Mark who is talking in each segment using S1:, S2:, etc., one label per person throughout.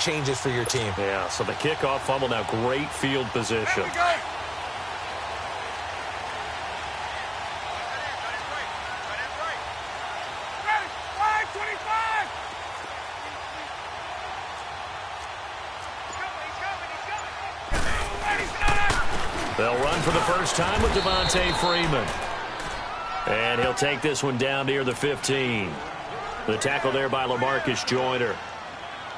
S1: changes for your team.
S2: Yeah, so the kickoff fumble, now great field position. They'll run for the first time with Devontae Freeman. And he'll take this one down near the 15. The tackle there by LaMarcus Joyner.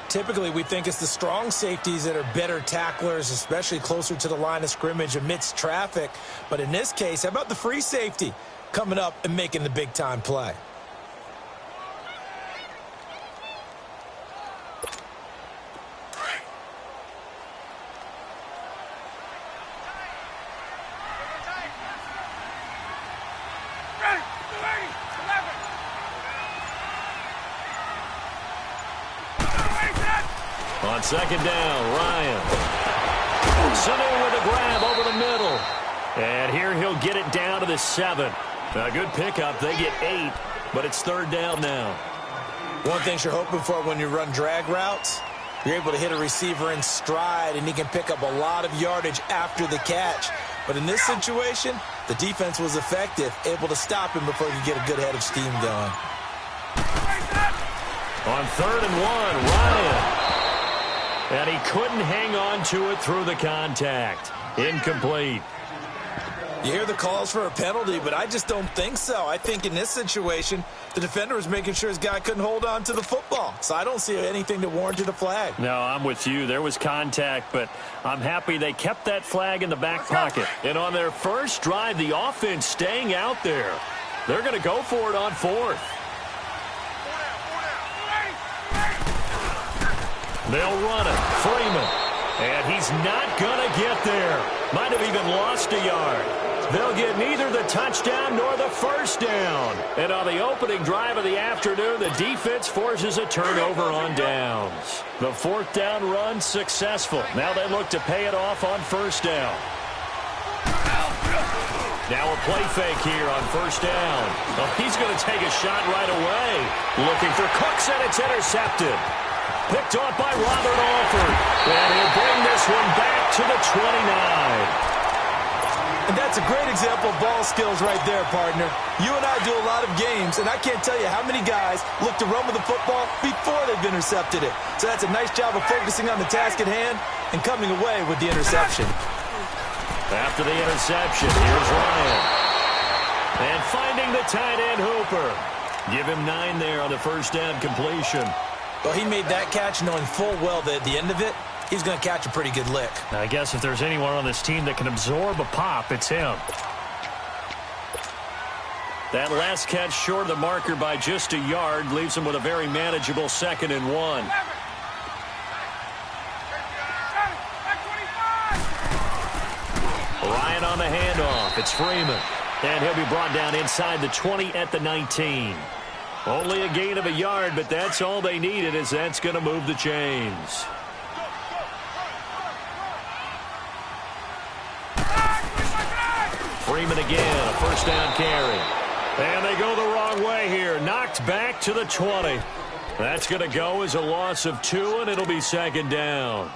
S1: Typically, we think it's the strong safeties that are better tacklers, especially closer to the line of scrimmage amidst traffic. But in this case, how about the free safety coming up and making the big-time play?
S2: On second down, Ryan. Sanu with a grab over the middle. And here he'll get it down to the 7. A good pickup. They get 8, but it's third down now.
S1: One thing you're hoping for when you run drag routes, you're able to hit a receiver in stride, and he can pick up a lot of yardage after the catch. But in this situation, the defense was effective, able to stop him before he could get a good head of steam going.
S2: On 3rd and 1, Ryan. And he couldn't hang on to it through the contact. Incomplete.
S1: You hear the calls for a penalty, but I just don't think so. I think in this situation, the defender was making sure his guy couldn't hold on to the football. So I don't see anything that warranted a flag.
S2: No, I'm with you. There was contact, but I'm happy they kept that flag in the back pocket. And on their first drive, the offense staying out there. They're going to go for it on 4th. They'll run it. Freeman. And he's not going to get there. Might have even lost a yard. They'll get neither the touchdown nor the first down. And on the opening drive of the afternoon, the defense forces a turnover on downs. The 4th down run successful. Now they look to pay it off on 1st down. Now a play fake here on 1st down. Oh, he's going to take a shot right away. Looking for Cooks, and it's intercepted. Picked off by Robert Alford. And he'll bring this one back to the 29.
S1: And that's a great example of ball skills right there, partner. You and I do a lot of games, and I can't tell you how many guys look to run with the football before they've intercepted it. So that's a nice job of focusing on the task at hand and coming away with the interception.
S2: After the interception, here's Ryan. And finding the tight end, Hooper. Give him 9 there on the first down completion.
S1: Well, he made that catch knowing full well that at the end of it, he's going to catch a pretty good lick.
S2: I guess if there's anyone on this team that can absorb a pop, it's him. That last catch short of the marker by just a yard leaves him with a very manageable 2nd and 1. Ryan on the handoff. It's Freeman. And he'll be brought down inside the 20 at the 19. Only a gain of a yard, but that's all they needed, as that's going to move the chains. Freeman again, a first down carry. And they go the wrong way here. Knocked back to the 20. That's going to go as a loss of 2, and it'll be 2nd down.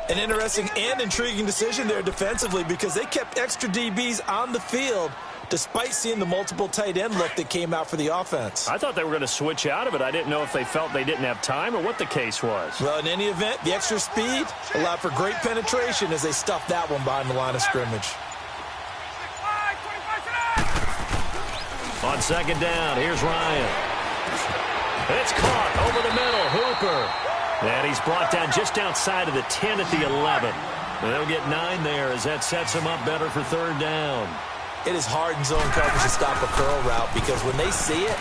S1: An interesting and intriguing decision there defensively, because they kept extra DBs on the field despite seeing the multiple tight end look that came out for the offense.
S2: I thought they were going to switch out of it. I didn't know if they felt they didn't have time or what the case was.
S1: Well, in any event, the extra speed allowed for great penetration as they stuffed that one behind the line of scrimmage.
S2: On 2nd down, here's Ryan. It's caught over the middle. Hooper. And he's brought down just outside of the 10 at the 11. They'll get 9 there as that sets him up better for 3rd down.
S1: It is hard in zone coverage to stop a curl route, because when they see it,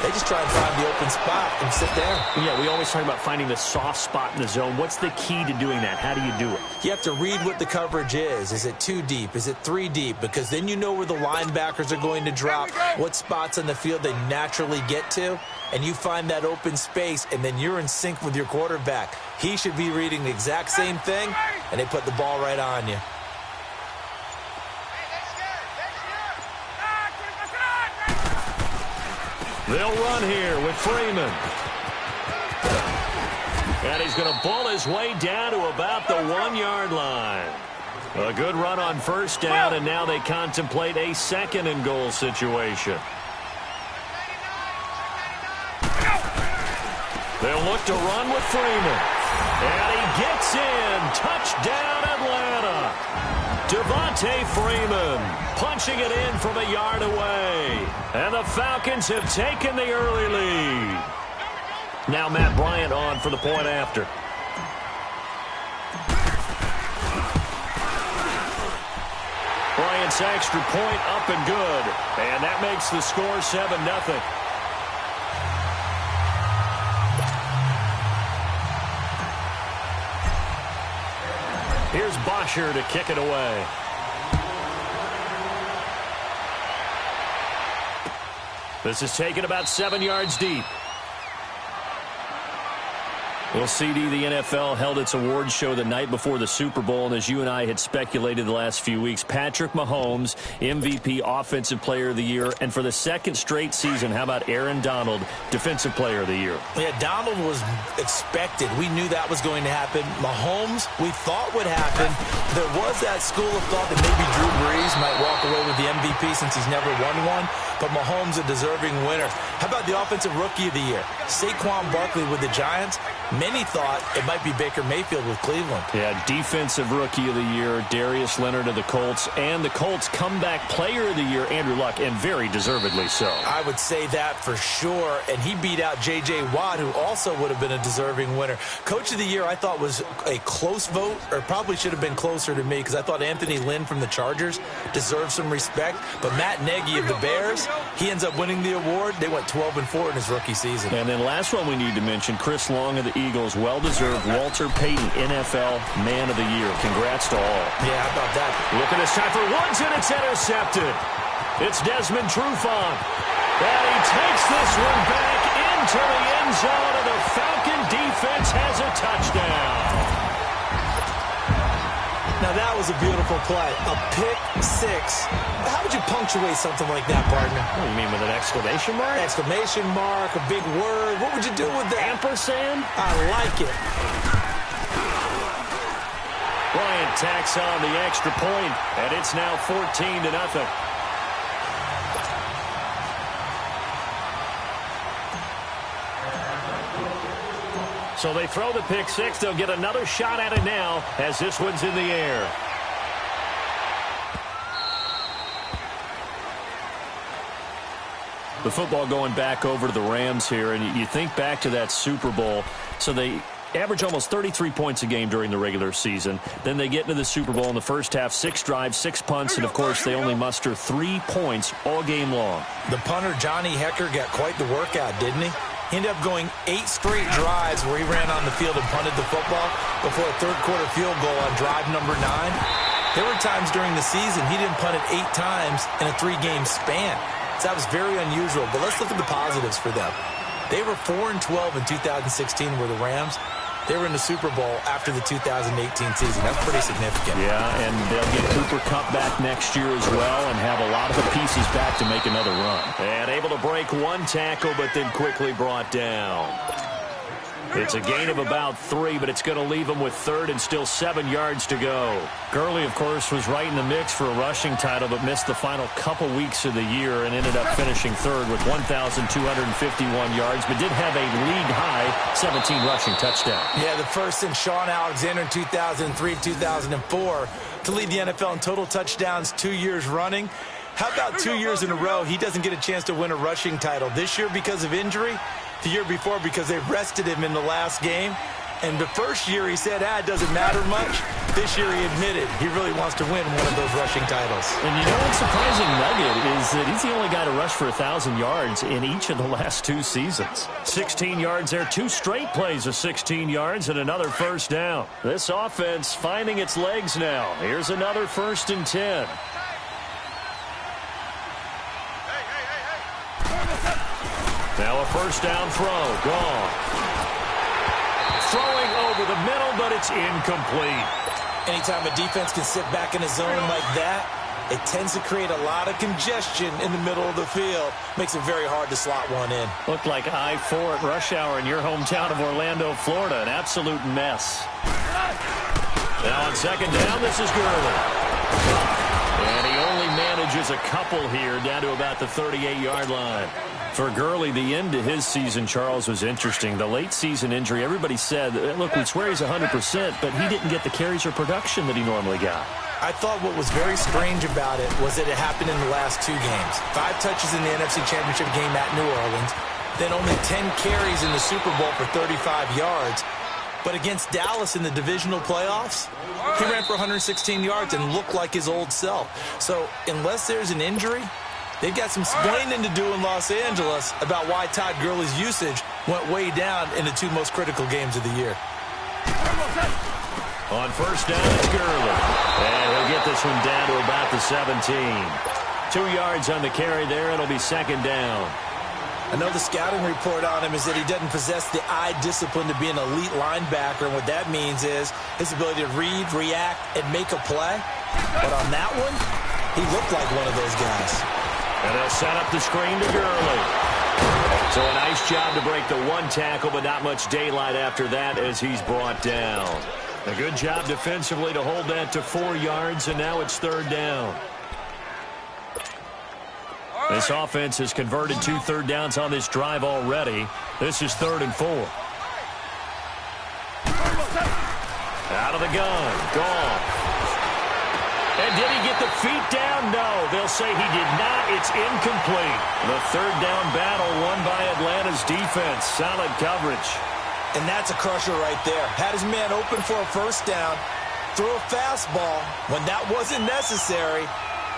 S1: they just try and find the open spot and sit there.
S2: Yeah, we always talk about finding the soft spot in the zone. What's the key to doing that? How do you do it?
S1: You have to read what the coverage is. Is it 2 deep? Is it 3 deep? Because then you know where the linebackers are going to drop, what spots on the field they naturally get to, and you find that open space, and then you're in sync with your quarterback. He should be reading the exact same thing, and they put the ball right on you. They'll run here with Freeman.
S2: And he's going to bull his way down to about the 1-yard line. A good run on first down, and now they contemplate a second-and-goal situation. They'll look to run with Freeman. And he gets in. Touchdown, Atlanta. Devontae Freeman punching it in from a yard away. And the Falcons have taken the early lead. Now Matt Bryant on for the point after. Bryant's extra point up and good. And that makes the score 7-0. Here's Bosher to kick it away. This is taken about 7 yards deep. Well, CD, the NFL held its awards show the night before the Super Bowl, and as you and I had speculated the last few weeks, Patrick Mahomes, MVP, Offensive Player of the Year, and for the second straight season, how about Aaron Donald, Defensive Player of the Year?
S1: Yeah, Donald was expected. We knew that was going to happen. Mahomes, we thought would happen. There was that school of thought that maybe Drew Brees might walk away with the MVP since he's never won one, but Mahomes a deserving winner. How about the Offensive Rookie of the Year? Saquon Barkley with the Giants. Many thought it might be Baker Mayfield with Cleveland.
S2: Yeah, Defensive Rookie of the Year, Darius Leonard of the Colts, and the Colts Comeback Player of the Year, Andrew Luck, and very deservedly so.
S1: I would say that for sure, and he beat out J.J. Watt, who also would have been a deserving winner. Coach of the Year, I thought was a close vote, or probably should have been closer to me, because I thought Anthony Lynn from the Chargers deserved some respect, but Matt Nagy of the Bears, he ends up winning the award. They went 12-4 in his rookie season.
S2: And then last one we need to mention, Chris Long of the Eagles, well-deserved Walter Payton NFL Man of the Year. Congrats to all.
S1: Yeah, how about that?
S2: Look at this time for Woods, and it's intercepted. It's Desmond Trufant. And he takes this one back into the end zone, and the Falcon defense has a touchdown.
S1: Now, that was a beautiful play. A pick six. How would you punctuate something like that, partner?
S2: What do you mean, with an exclamation mark?
S1: Exclamation mark, a big word. What would you do with that?
S2: Ampersand?
S1: I like it.
S2: Bryant tacks on the extra point, and it's now 14-0. So they throw the pick six. They'll get another shot at it now as this one's in the air. The football going back over to the Rams here, and you think back to that Super Bowl. So they average almost 33 points a game during the regular season. Then they get into the Super Bowl in the first half, 6 drives, 6 punts, and, of course, they only muster 3 points all game long.
S1: The punter, Johnny Hecker, got quite the workout, didn't he? He ended up going 8 straight drives where he ran on the field and punted the football before a third-quarter field goal on drive number 9. There were times during the season he didn't punt it 8 times in a 3-game span. So that was very unusual. But let's look at the positives for them. They were 4-12 in 2016 were the Rams. They were in the Super Bowl after the 2018 season. That's pretty significant.
S2: Yeah, and they'll get Cooper Kupp back next year as well and have a lot of the pieces back to make another run. And able to break 1 tackle, but then quickly brought down. It's a gain of about 3, but it's going to leave them with 3rd and still 7 yards to go. Gurley, of course, was right in the mix for a rushing title, but missed the final couple weeks of the year and ended up finishing 3rd with 1,251 yards, but did have a league-high 17 rushing touchdown.
S1: Yeah, the first since Sean Alexander in 2003-2004 to lead the NFL in total touchdowns 2 years running. How about 2 years in a row he doesn't get a chance to win a rushing title? This year because of injury, the year before because they rested him in the last game. And the first year he said, it doesn't matter much. This year he admitted he really wants to win one of those rushing titles.
S2: And you know what's surprising nugget is that he's the only guy to rush for 1,000 yards in each of the last 2 seasons. 16 yards there, 2 straight plays of 16 yards and another first down. This offense finding its legs now. Here's another 1st and 10. Now a first down throw, gone. Throwing over the middle, but it's incomplete.
S1: Anytime a defense can sit back in a zone like that, it tends to create a lot of congestion in the middle of the field. Makes it very hard to slot one in.
S2: Looked like I-4 at rush hour in your hometown of Orlando, Florida. An absolute mess. Now on second down, this is Gurley. And he only manages a couple here down to about the 38-yard line. For Gurley, the end to his season, Charles, was interesting. The late season injury, everybody said, look, we swear he's 100%, but he didn't get the carries or production that he normally got.
S1: I thought what was very strange about it was that it happened in the last 2 games. 5 touches in the NFC Championship game at New Orleans, then only 10 carries in the Super Bowl for 35 yards. But against Dallas in the divisional playoffs, he ran for 116 yards and looked like his old self. So unless there's an injury, they've got some explaining to do in Los Angeles about why Todd Gurley's usage went way down in the 2 most critical games of the year.
S2: On first down, it's Gurley. And he'll get this one down to about the 17. 2 yards on the carry there. It'll be second down.
S1: I know the scouting report on him is that he doesn't possess the eye discipline to be an elite linebacker, and what that means is his ability to read, react, and make a play. But on that one, he looked like one of those guys.
S2: And they'll set up the screen to Gurley. So a nice job to break the 1 tackle, but not much daylight after that as he's brought down. A good job defensively to hold that to 4 yards, and now it's third down. This offense has converted 2 third downs on this drive already. This is 3rd and 4. Out of the gun. Gone. And did he get the feet down? No. They'll say he did not. It's incomplete. The third down battle won by Atlanta's defense. Solid coverage.
S1: And that's a crusher right there. Had his man open for a first down. Threw a fastball when that wasn't necessary.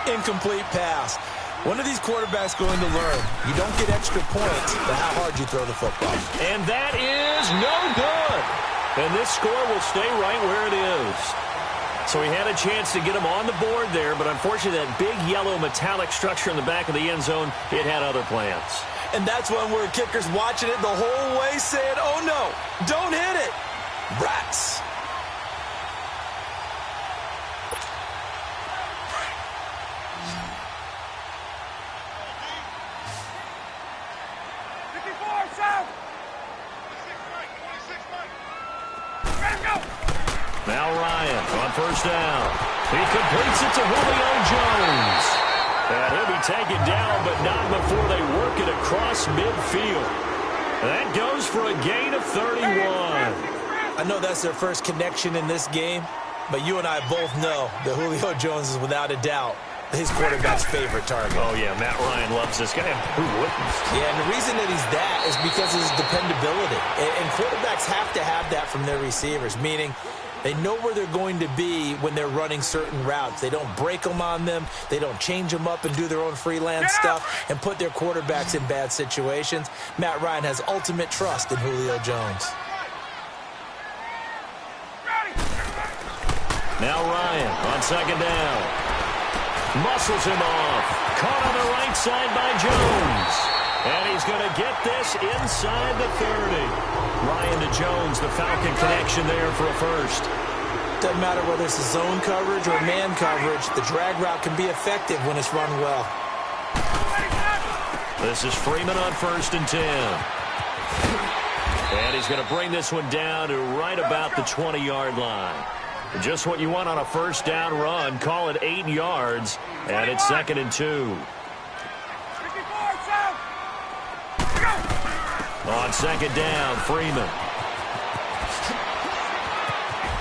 S1: Incomplete pass. When are these quarterbacks going to learn? You don't get extra points for how hard you throw the football.
S2: And that is no good. And this score will stay right where it is. So he had a chance to get him on the board there, but unfortunately that big yellow metallic structure in the back of the end zone, it had other plans.
S1: And that's when we're kickers watching it the whole way saying, oh no, don't hit it. Rats.
S2: Now Ryan on first down. He completes it to Julio Jones. And he'll be taken down, but not before they work it across midfield. That goes for a gain of 31.
S1: I know that's their first connection in this game, but you and I both know that Julio Jones is without a doubt his quarterback's favorite target.
S2: Oh, yeah, Matt Ryan loves this guy. Who wouldn't?
S1: Yeah, and the reason that he's that is because of his dependability. And quarterbacks have to have that from their receivers, meaning they know where they're going to be when they're running certain routes. They don't break them on them. They don't change them up and do their own freelance stuff and put their quarterbacks in bad situations. Matt Ryan has ultimate trust in Julio Jones.
S2: Now Ryan on second down. Muscles him off. Caught on the right side by Jones. And he's going to get this inside the 30. Ryan to Jones, the Falcon connection there for a first.
S1: Doesn't matter whether it's a zone coverage or man coverage, the drag route can be effective when it's run well.
S2: This is Freeman on 1st and 10. And he's going to bring this one down to right about the 20-yard line. Just what you want on a first down run. Call it 8 yards, and it's 2nd and 2. On second down, Freeman.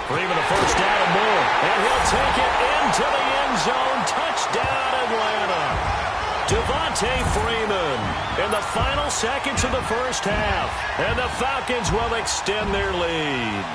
S2: Freeman a first down and more, and he'll take it into the end zone. Touchdown, Atlanta. Devontae Freeman in the final seconds of the first half, and the Falcons will extend their lead.